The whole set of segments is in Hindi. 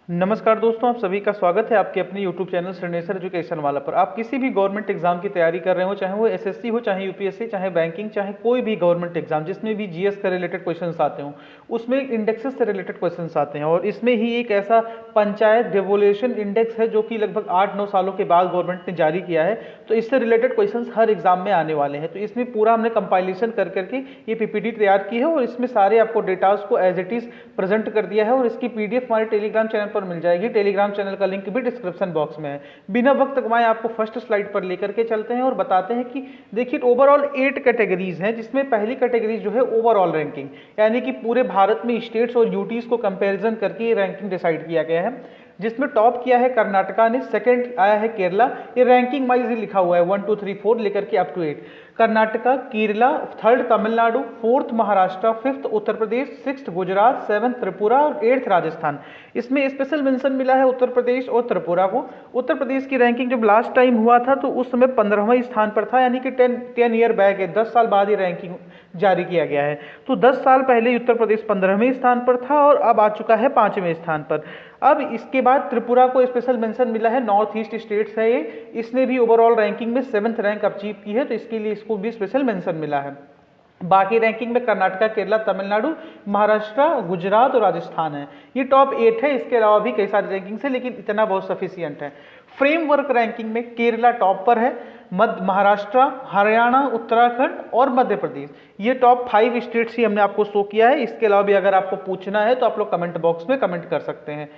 नमस्कार दोस्तों, आप सभी का स्वागत है आपके अपने YouTube चैनल श्रीनेसर एजुकेशन वाला पर। आप किसी भी गवर्नमेंट एग्जाम की तैयारी कर रहे हो, चाहे वो एसएससी हो, चाहे यूपीएससी, चाहे बैंकिंग, चाहे कोई भी गवर्नमेंट एग्जाम जिसमें भी जीएस से रिलेटेड क्वेश्चंस आते हो, उसमें इंडेक्सेस से रिलेटेड क्वेश्चंस आते हैं। और इसमें ही एक ऐसा पंचायत डेवोल्यूशन इंडेक्स है जो कि लगभग 8-9 सालों के बाद गवर्नमेंट ने जारी किया है। तो इससे रिलेटेड क्वेश्चंस हर एग्जाम में आने वाले हैं। तो इसमें पूरा हमने कंपाइलेशन कर करके ये पीपीटी तैयार की है और इसमें सारे आपको डेटास को एज इट इज प्रेजेंट कर दिया है। और इसकी पीडीएफ हमारे टेलीग्राम चैनल पर मिल जाएगी। टेलीग्राम चैनल का लिंक भी डिस्क्रिप्शन बॉक्स में है। बिना वक्त गवाए आपको फर्स्ट स्लाइड पर लेकर के चलते हैं और बताते हैं कि देखिए ओवरऑल 8 कैटेगरीज हैं, जिसमें पहली कैटेगरी जो है ओवरऑल रैंकिंग, यानी कि पूरे भारत में स्टेट्स और यूटीज को कंपैरिजन करके ये रैंकिंग डिसाइड किया गया है, जिसमें टॉप किया है कर्नाटका ने, सेकंड आया है केरला। ये रैंकिंग वाइज ही लिखा हुआ है 1 2 3 4 लेकर के up to 8। Karnataka, Kerala, third Tamil Nadu, fourth Maharashtra, fifth Uttar Pradesh, sixth Gujarat, seventh Tripura और 8th राजस्थान। इसमें स्पेशल मेंशन मिला है उत्तर प्रदेश और त्रिपुरा को। उत्तर प्रदेश की रैंकिंग जब लास्ट टाइम हुआ था तो उस समय 15वें स्थान पर था, यानी कि 10 ईयर बैक है, 10 साल बाद ये रैंकिंग जारी किया गया है। तो 10 साल पहले उत्तर प्रदेश 15वें स्थान पर था और अब आ चुका है 5वें स्थान पर। अब इसके बाद त्रिपुरा को स्पेशल मेंशन मिला है, नॉर्थ ईस्ट स्टेट्स है ये, इसने भी ओवरऑल रैंकिंग में 7th रैंक अचीव की है, तो इसके लिए इसको भी स्पेशल मेंशन मिला है। बाकी रैंकिंग में कर्नाटका, केरला, तमिलनाडु, महाराष्ट्र, गुजरात और राजस्थान है। ये टॉप 8 है। इसके अलावा भी कई सारी रैंकिंग है, लेकिन इतना बहुत सफिशियंट है। फ्रेमवर्क रैंकिंग में केरला टॉप पर है, महाराष्ट्र, हरियाणा, उत्तराखंड और मध्य प्रदेश, ये टॉप 5 स्टेट्स ही हमने आपको शो किया है। इसके अलावा भी अगर आपको पूछना है तो आप लोग कमेंट बॉक्स में कमेंट कर सकते हैं।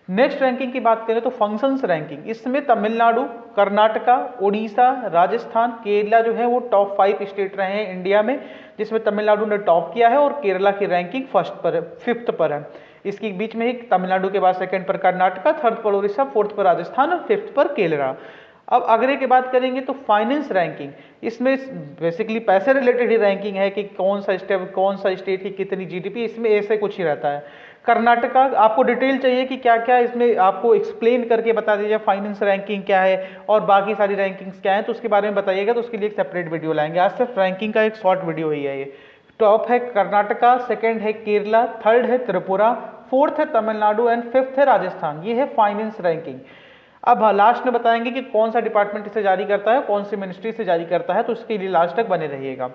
नेक्स्ट रैंकिंग की बात करें तो फंक्शंस रैंकिंग, इसमें तमिलनाडु, कर्नाटका, उड़ीसा, राजस्थान, केरला जो है वो टॉप 5 स्टेट रहे हैं इंडिया में, जिसमें तमिलनाडु ने टॉप किया है और केरला की रैंकिंग फर्स्ट पर है, 5th पर है। इसके बीच में ही तमिलनाडु के बाद सेकंड पर कर्नाटका, थर्ड पर उड़ीसा, 4th पर राजस्थान और 5th पर केरला। अब अगले की बात करेंगे तो फाइनेंस रैंकिंग, इसमें बेसिकली पैसे रिलेटेड ही रैंकिंग है कि कौन सा स्टेट की कितनी जीडीपी, इसमें ऐसे कुछ ही रहता है। कर्नाटका, आपको डिटेल चाहिए कि क्या क्या इसमें आपको एक्सप्लेन करके बता दीजिए फाइनेंस रैंकिंग क्या है और बाकी सारी रैंकिंग्स क्या है, तो उसके बारे में बताइएगा, तो उसके लिए एक सेपरेट वीडियो लाएंगे। आज सिर्फ रैंकिंग का एक शॉर्ट वीडियो ही है ये। टॉप है कर्नाटका, सेकंड है केरला, थर्ड है त्रिपुरा, फोर्थ है तमिलनाडु एंड 5th है राजस्थान। ये है फाइनेंस रैंकिंग। अब लास्ट में बताएंगे कि कौन सा डिपार्टमेंट इसे जारी करता है, कौन सी मिनिस्ट्री से जारी करता है, तो इसके लिए लास्ट तक बने रहिएगा।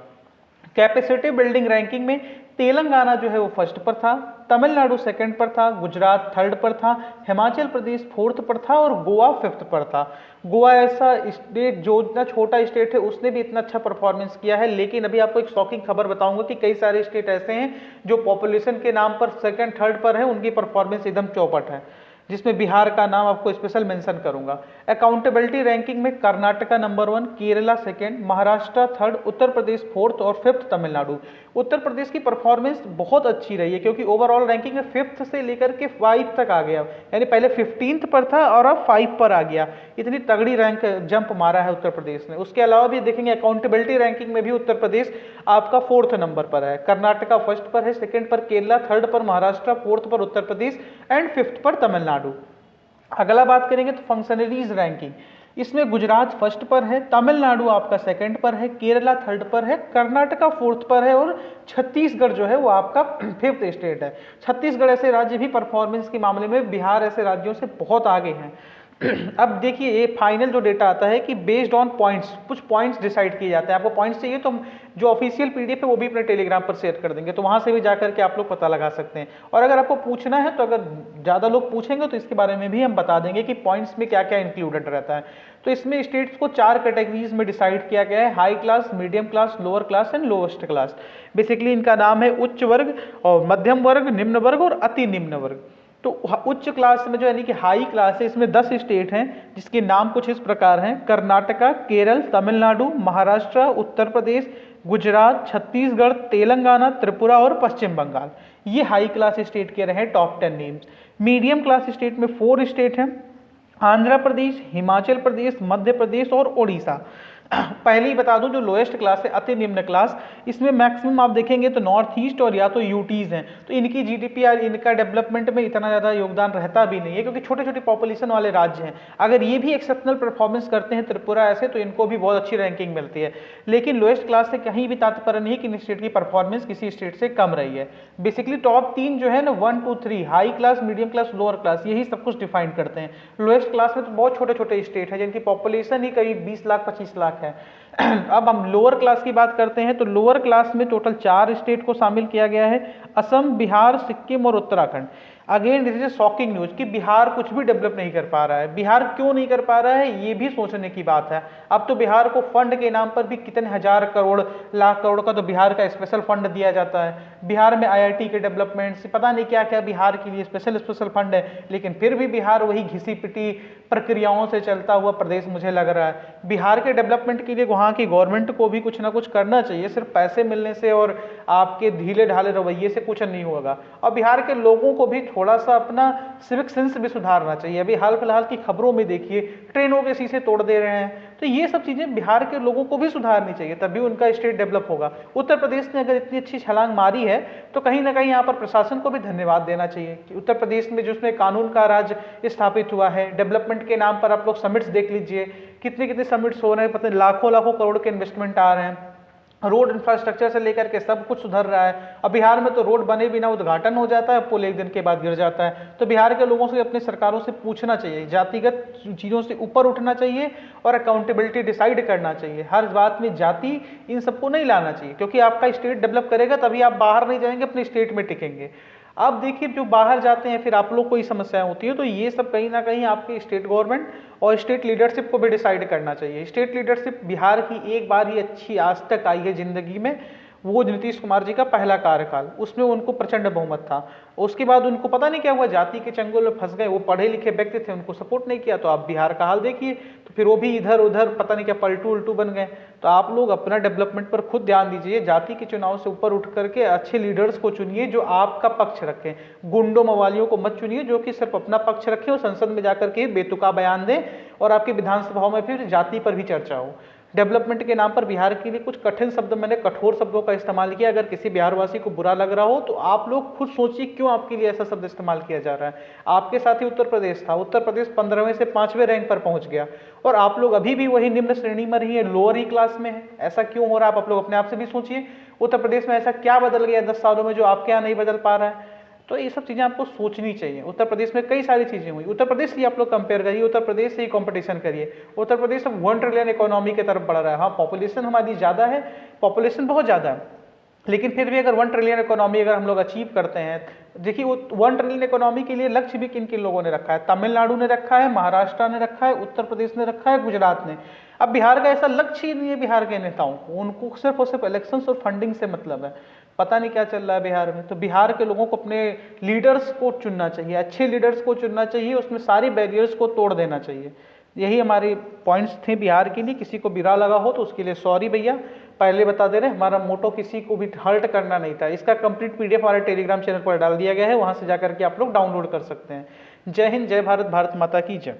कैपेसिटी बिल्डिंग रैंकिंग में तेलंगाना जो है वो फर्स्ट पर था, तमिलनाडु सेकंड पर था, गुजरात थर्ड पर था, हिमाचल प्रदेश 4th पर था और गोवा 5th पर था। गोवा ऐसा स्टेट जो इतना छोटा स्टेट है उसने भी इतना अच्छा परफॉर्मेंस किया है, लेकिन अभी आपको एक शॉकिंग खबर बताऊंगा कि कई सारे स्टेट ऐसे हैं जो पॉपुलेशन के नाम पर सेकंड थर्ड पर है, उनकी परफॉर्मेंस एकदम चौपट है, जिसमें बिहार का नाम आपको स्पेशल मेंशन करूंगा। अकाउंटेबिलिटी रैंकिंग में Karnataka number 1, Kerala second, Maharashtra third, Uttar Pradesh 4th और 5th तमिलनाडु। उत्तर प्रदेश की परफॉर्मेंस बहुत अच्छी रही है, क्योंकि ओवरऑल रैंकिंग में 5th से लेकर के 5 तक आ गया, यानी पहले 15th पर था और अब 5 पर आ गया। इतनी तगड़ी रैंक जंप मारा है उत्तर प्रदेश ने। उसके अलावा भी देखेंगे अकाउंटेबिलिटी रैंकिंग में भी उत्तर प्रदेश आपका 4th नंबर पर है, कर्नाटका फर्स्ट पर है, सेकंड पर केरला, थर्ड पर महाराष्ट्र, 4th पर उत्तर प्रदेश एंड 5th पर तमिलनाडु। अगला बात करेंगे तो फंक्शनरीज रैंकिंग, इसमें गुजरात फर्स्ट पर है, तमिलनाडु आपका सेकंड पर है, केरला थर्ड पर है, कर्नाटका 4th पर है और छत्तीसगढ़ जो है वो आपका 5th स्टेट है। छत्तीसगढ़ ऐसे राज्य भी परफॉर्मेंस के मामले में बिहार ऐसे राज्यों से बहुत आगे हैं। अब देखिए ये फाइनल जो डेटा आता है कि बेस्ड ऑन पॉइंट्स, कुछ पॉइंट्स डिसाइड किए जाते हैं। आपको पॉइंट्स चाहिए तो हम जो ऑफिशियल पीडीएफ है वो भी अपने टेलीग्राम पर शेयर कर देंगे, तो वहां से भी जाकर के आप लोग पता लगा सकते हैं। और अगर आपको पूछना है तो अगर ज़्यादा लोग पूछेंगे तो इसके बारे में भी हम बता देंगे कि पॉइंट्स में क्या क्या इंक्लूडेड रहता है। तो इसमें स्टेट्स को 4 कैटेगरीज में डिसाइड किया गया है, high class, medium class, lower class and lowest class. Basically इनका नाम है उच्च वर्ग और मध्यम वर्ग, निम्न वर्ग और अति निम्न वर्ग। तो उच्च क्लास में जो यानी कि हाई क्लास है, इसमें 10 स्टेट हैं जिसके नाम कुछ इस प्रकार हैं: कर्नाटका, केरल, तमिलनाडु, महाराष्ट्र, उत्तर प्रदेश, गुजरात, छत्तीसगढ़, तेलंगाना, त्रिपुरा और पश्चिम बंगाल। ये हाई क्लास स्टेट के रहे top 10 names. Medium class state में 4 स्टेट हैं: आंध्र प्रदेश, हिमाचल प्रदेश, मध्य प्रदेश और ओडिशा। पहले ही बता दूं, जो लोएस्ट क्लास है, अति निम्न क्लास, इसमें मैक्सिमम आप देखेंगे तो नॉर्थ ईस्ट और या तो यूटीज हैं, तो इनकी जीडीपी या इनका डेवलपमेंट में इतना ज़्यादा योगदान रहता भी नहीं है, क्योंकि छोटे छोटे पॉपुलेशन वाले राज्य हैं। अगर ये भी एक्सेप्शनल परफॉर्मेंस करते हैं त्रिपुरा ऐसे, तो इनको भी बहुत अच्छी रैंकिंग मिलती है। लेकिन लोएस्ट क्लास से कहीं भी तात्पर्य नहीं कि इन स्टेट की परफॉर्मेंस किसी स्टेट से कम रही है। बेसिकली टॉप 3 जो है ना, 1 2 3, high class, medium class, lower class, यही सब कुछ डिफाइन करते हैं। लोएस्ट क्लास में तो बहुत छोटे छोटे स्टेट है जिनकी पॉपुलेशन ही करीब 20 लाख 25 लाख है। अब हम लोअर क्लास की बात करते हैं, तो लोअर क्लास में टोटल 4 स्टेट को शामिल किया गया है, असम, बिहार, सिक्किम और Uttarakhand. Again this is shocking news कि बिहार कुछ भी डेवलप नहीं कर पा रहा है। बिहार क्यों नहीं कर पा रहा है, ये भी सोचने की बात है। अब तो बिहार को फंड के नाम पर भी कितने हजार करोड़, लाख करोड़ का तो बिहार का स्पेशल फंड दिया जाता है। बिहार में आईआईटी के डेवलपमेंट से पता नहीं क्या क्या बिहार के लिए स्पेशल फंड है, लेकिन फिर भी बिहार वही घिसी पिटी प्रक्रियाओं से चलता हुआ प्रदेश मुझे लग रहा है। बिहार के डेवलपमेंट के लिए वहाँ की गवर्नमेंट को भी कुछ ना कुछ करना चाहिए। सिर्फ पैसे मिलने से और आपके ढीले ढाले रवैये से कुछ नहीं होगा। और बिहार के लोगों को भी थोड़ा सा अपना सिविक सेंस भी सुधारना चाहिए। अभी हाल फिलहाल की खबरों में देखिए, ट्रेनों के शीशे तोड़ दे रहे हैं, तो ये सब चीजें बिहार के लोगों को भी सुधारनी चाहिए, तभी उनका स्टेट डेवलप होगा। उत्तर प्रदेश ने अगर इतनी अच्छी छलांग मारी है, तो कहीं ना कहीं यहाँ पर प्रशासन को भी धन्यवाद देना चाहिए कि उत्तर प्रदेश में जिसमें कानून का राज स्थापित हुआ है। डेवलपमेंट के नाम पर आप लोग समिट्स देख लीजिए, कितने कितने समिट्स हो रहे हैं, पता नहीं लाखों लाखों करोड़ के इन्वेस्टमेंट आ रहे हैं। रोड इंफ्रास्ट्रक्चर से लेकर के सब कुछ सुधर रहा है। अब बिहार में तो रोड बने बिना उद्घाटन हो जाता है, पुल एक दिन के बाद गिर जाता है। तो बिहार के लोगों से, अपनी सरकारों से पूछना चाहिए, जातिगत चीज़ों से ऊपर उठना चाहिए और अकाउंटेबिलिटी डिसाइड करना चाहिए। हर बात में जाति इन सबको नहीं लाना चाहिए, क्योंकि आपका स्टेट डेवलप करेगा तभी आप बाहर नहीं जाएंगे, अपने स्टेट में टिकेंगे। अब देखिए, जो बाहर जाते हैं फिर आप लोग को ही समस्याएं होती है, तो ये सब कहीं ना कहीं आपकी स्टेट गवर्नमेंट और स्टेट लीडरशिप को भी डिसाइड करना चाहिए। स्टेट लीडरशिप बिहार की एक बार ही अच्छी आज तक आई है जिंदगी में, वो नीतीश कुमार जी का पहला कार्यकाल, उसमें उनको प्रचंड बहुमत था। उसके बाद उनको पता नहीं क्या हुआ, जाति के चंगुल में फंस गए। वो पढ़े लिखे व्यक्ति थे, उनको सपोर्ट नहीं किया, तो आप बिहार का हाल देखिए। तो फिर वो भी इधर उधर पता नहीं क्या पलटू उल्टू बन गए। तो आप लोग अपना डेवलपमेंट पर खुद ध्यान दीजिए, जाति के चुनाव से ऊपर उठ करके अच्छे लीडर्स को चुनिए जो आपका पक्ष रखें। गुंडों मवालियों को मत चुनिए जो कि सिर्फ अपना पक्ष रखें और संसद में जाकर के बेतुका बयान दें और आपकी विधानसभाओं में फिर जाति पर भी चर्चा हो। डेवलपमेंट के नाम पर बिहार के लिए कुछ कठिन शब्द, मैंने कठोर शब्दों का इस्तेमाल किया। अगर किसी बिहारवासी को बुरा लग रहा हो तो आप लोग खुद सोचिए क्यों आपके लिए ऐसा शब्द इस्तेमाल किया जा रहा है। आपके साथ ही उत्तर प्रदेश था, उत्तर प्रदेश 15वें से 5वें रैंक पर पहुंच गया और आप लोग अभी भी वही निम्न श्रेणी में रही है, लोअर ही क्लास में है। ऐसा क्यों हो रहा है, आप लोग अपने आप से भी सोचिए। उत्तर प्रदेश में ऐसा क्या बदल गया 10 सालों में जो आपके यहाँ नहीं बदल पा रहा है। तो ये सब चीजें आपको सोचनी चाहिए। उत्तर प्रदेश में कई सारी चीजें हुई, उत्तर प्रदेश से आप लोग कंपेयर करिए, उत्तर प्रदेश से ही कंपटीशन करिए। उत्तर प्रदेश अब 1 ट्रिलियन इकोनॉमी की तरफ बढ़ रहा है। हाँ, पॉपुलेशन हमारी ज्यादा है, पॉपुलेशन बहुत ज्यादा है, लेकिन फिर भी अगर 1 ट्रिलियन इकोनॉमी अगर हम लोग अचीव करते हैं, देखिए वो 1 ट्रिलियन इकोनॉमी के लिए लक्ष्य भी किन किन लोगों ने रखा है। तमिलनाडु ने रखा है, महाराष्ट्र ने रखा है, उत्तर प्रदेश ने रखा है, गुजरात ने। अब बिहार का ऐसा लक्ष्य ही नहीं है। बिहार के नेताओं को, उनको सिर्फ और सिर्फ इलेक्शन और फंडिंग से मतलब है। पता नहीं क्या चल रहा है बिहार में। तो बिहार के लोगों को अपने लीडर्स को चुनना चाहिए, अच्छे लीडर्स को चुनना चाहिए, उसमें सारी बैरियर्स को तोड़ देना चाहिए। यही हमारे पॉइंट्स थे बिहार के लिए। किसी को बुरा लगा हो तो उसके लिए सॉरी भैया, पहले बता दे रहे, हमारा मोटो किसी को भी हर्ट करना नहीं था। इसका कंप्लीट पीडीएफ हमारे टेलीग्राम चैनल पर डाल दिया गया है, वहां से जाकर के आप लोग डाउनलोड कर सकते हैं। जय हिंद, जय भारत, भारत माता की जय।